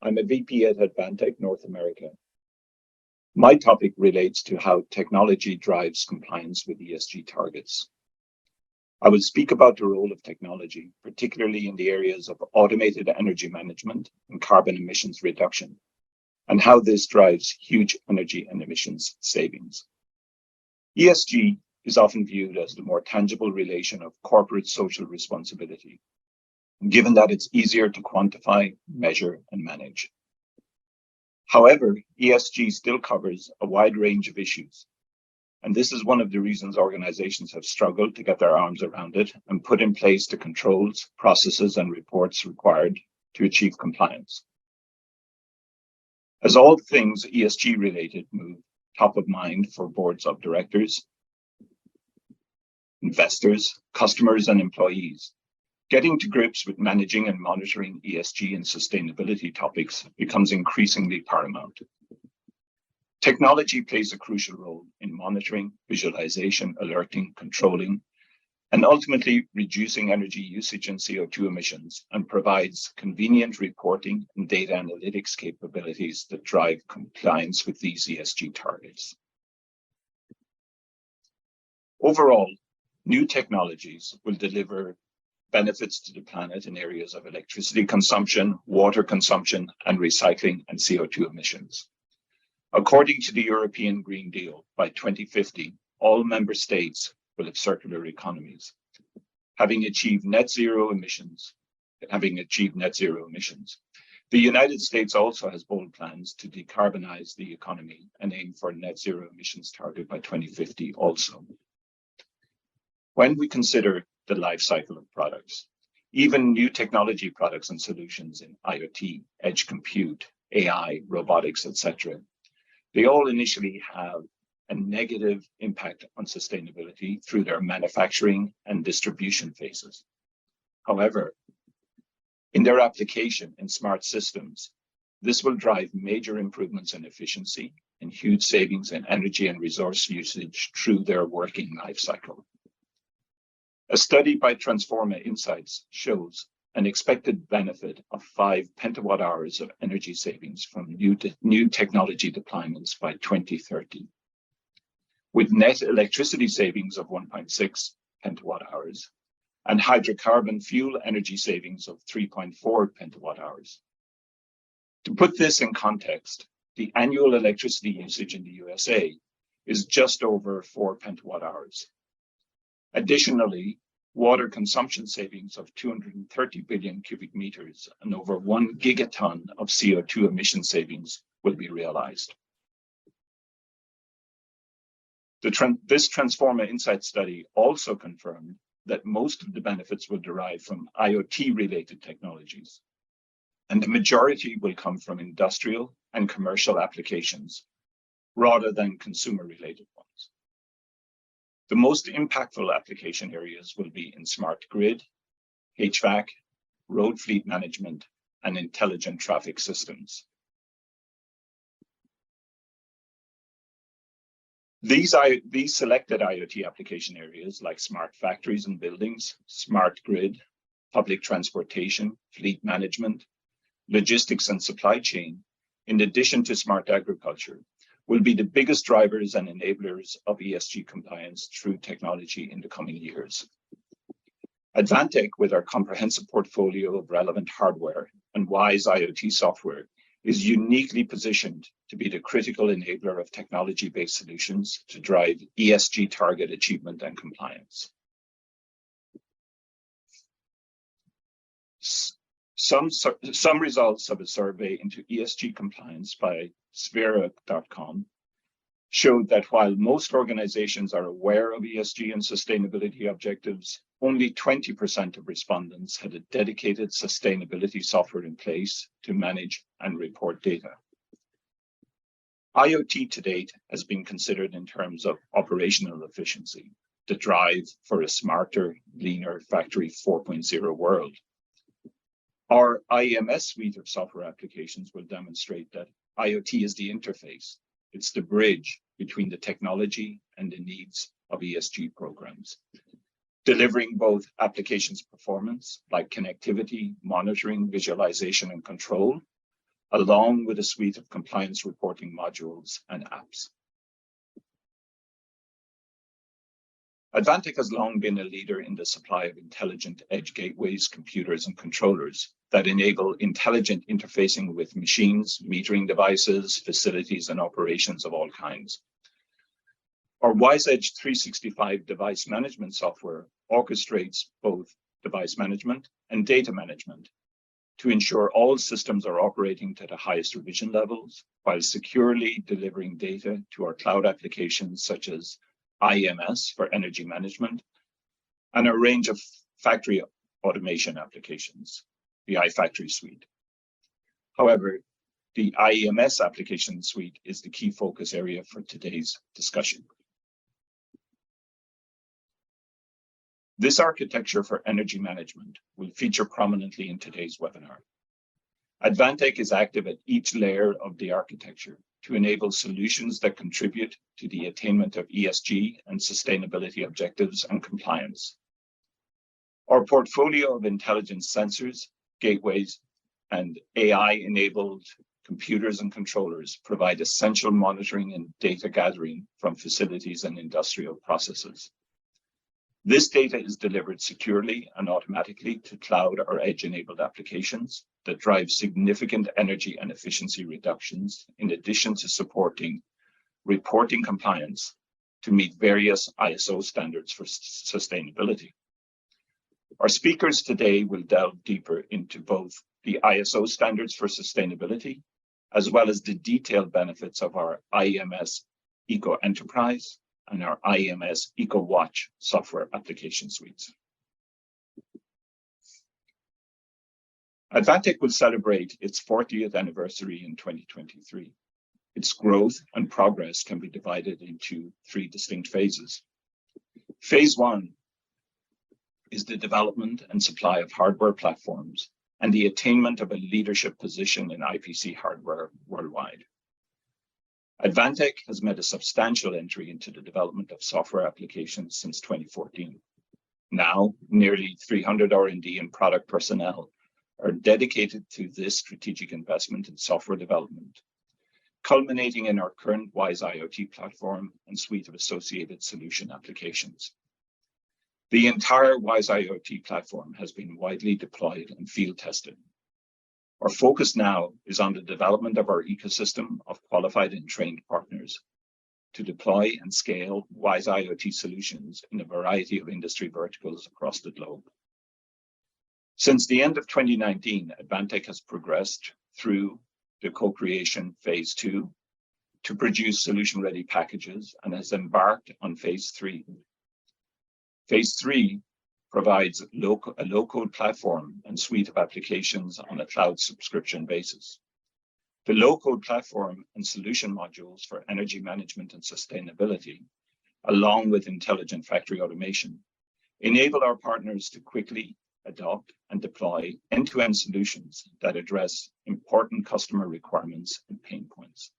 I'm a VP at Advantech, North America. My topic relates to how technology drives compliance with ESG targets. I will speak about the role of technology, particularly in the areas of automated energy management and carbon emissions reduction, and how this drives huge energy and emissions savings. ESG is often viewed as the more tangible relation of corporate social responsibility, given that it's easier to quantify, measure, and manage. However, ESG still covers a wide range of issues, and this is one of the reasons organizations have struggled to get their arms around it and put in place the controls, processes, and reports required to achieve compliance. As all things ESG related move top of mind for boards of directors, investors, customers, and employees, getting to grips with managing and monitoring ESG and sustainability topics becomes increasingly paramount. Technology plays a crucial role in monitoring, visualization, alerting, controlling, and ultimately reducing energy usage and CO2 emissions, and provides convenient reporting and data analytics capabilities that drive compliance with these ESG targets. Overall, new technologies will deliver benefits to the planet in areas of electricity consumption, water consumption, and recycling and CO2 emissions. According to the European Green Deal, by 2050, all member states will have circular economies, having achieved net zero emissions. The United States also has bold plans to decarbonize the economy and aim for a net zero emissions target by 2050 also. When we consider the life cycle of products, even new technology products and solutions in IoT, edge compute, AI, robotics, etc., they all initially have a negative impact on sustainability through their manufacturing and distribution phases. However, in their application in smart systems, this will drive major improvements in efficiency and huge savings in energy and resource usage through their working life cycle. A study by Transforma Insights shows an expected benefit of 5 petawatt hours of energy savings from new technology deployments by 2030, with net electricity savings of 1.6 petawatt hours and hydrocarbon fuel energy savings of 3.4 petawatt hours. To put this in context, the annual electricity usage in the USA is just over 4 petawatt hours. Additionally, water consumption savings of 230 billion cubic meters and over 1 gigaton of CO2 emission savings will be realized. This Transforma Insight study also confirmed that most of the benefits will derive from IoT-related technologies, and the majority will come from industrial and commercial applications rather than consumer-related ones. The most impactful application areas will be in smart grid, HVAC, road fleet management, and intelligent traffic systems. These selected IoT application areas, like smart factories and buildings, smart grid, public transportation, fleet management, logistics and supply chain, in addition to smart agriculture, will be the biggest drivers and enablers of ESG compliance through technology in the coming years. Advantech, with our comprehensive portfolio of relevant hardware and WISE-iOT software, is uniquely positioned to be the critical enabler of technology-based solutions to drive ESG target achievement and compliance. Some results of a survey into ESG compliance by Sphera.com showed that while most organizations are aware of ESG and sustainability objectives, only 20% of respondents had a dedicated sustainability software in place to manage and report data. IoT to date has been considered in terms of operational efficiency, the drive for a smarter, leaner Factory 4.0 world. Our EMS suite of software applications will demonstrate that IoT is the interface. It's the bridge between the technology and the needs of ESG programs, delivering both applications performance like connectivity, monitoring, visualization, and control, along with a suite of compliance reporting modules and apps. Advantech has long been a leader in the supply of intelligent edge gateways, computers, and controllers that enable intelligent interfacing with machines, metering devices, facilities, and operations of all kinds. Our WISE-Edge 365 device management software orchestrates both device management and data management to ensure all systems are operating to the highest revision levels while securely delivering data to our cloud applications such as ESG for energy management and a range of factory automation applications, the iFactory suite. However, the ESG application suite is the key focus area for today's discussion. This architecture for energy management will feature prominently in today's webinar. Advantech is active at each layer of the architecture to enable solutions that contribute to the attainment of ESG and sustainability objectives and compliance. Our portfolio of intelligent sensors, gateways, and AI-enabled computers and controllers provide essential monitoring and data gathering from facilities and industrial processes. This data is delivered securely and automatically to cloud or edge-enabled applications that drive significant energy and efficiency reductions, in addition to supporting reporting compliance to meet various ISO standards for sustainability. Our speakers today will delve deeper into both the ISO standards for sustainability, as well as the detailed benefits of our ESG Eco Enterprise and our ESG Eco Watch software application suites. Advantech will celebrate its 40th anniversary in 2023. Its growth and progress can be divided into 3 distinct phases. Phase 1 is the development and supply of hardware platforms and the attainment of a leadership position in IPC hardware worldwide. Advantech has made a substantial entry into the development of software applications since 2014. Now, nearly 300 R&D and product personnel are dedicated to this strategic investment in software development, culminating in our current WISE-IoT platform and suite of associated solution applications. The entire WISE-IoT platform has been widely deployed and field tested. Our focus now is on the development of our ecosystem of qualified and trained partners to deploy and scale WISE-IoT solutions in a variety of industry verticals across the globe. Since the end of 2019, Advantech has progressed through the co-creation phase 2 to produce solution-ready packages and has embarked on phase 3. Phase 3 provides a low-code platform and suite of applications on a cloud subscription basis. The low-code platform and solution modules for energy management and sustainability, along with intelligent factory automation, enable our partners to quickly adopt and deploy end-to-end solutions that address important customer requirements and pain points.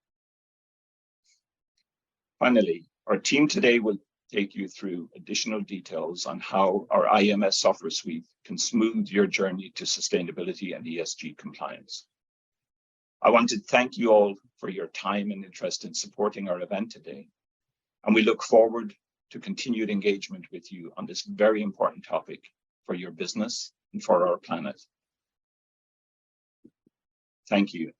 Finally, our team today will take you through additional details on how our ESG software suite can smooth your journey to sustainability and ESG compliance. I want to thank you all for your time and interest in supporting our event today, and we look forward to continued engagement with you on this very important topic for your business and for our planet. Thank you.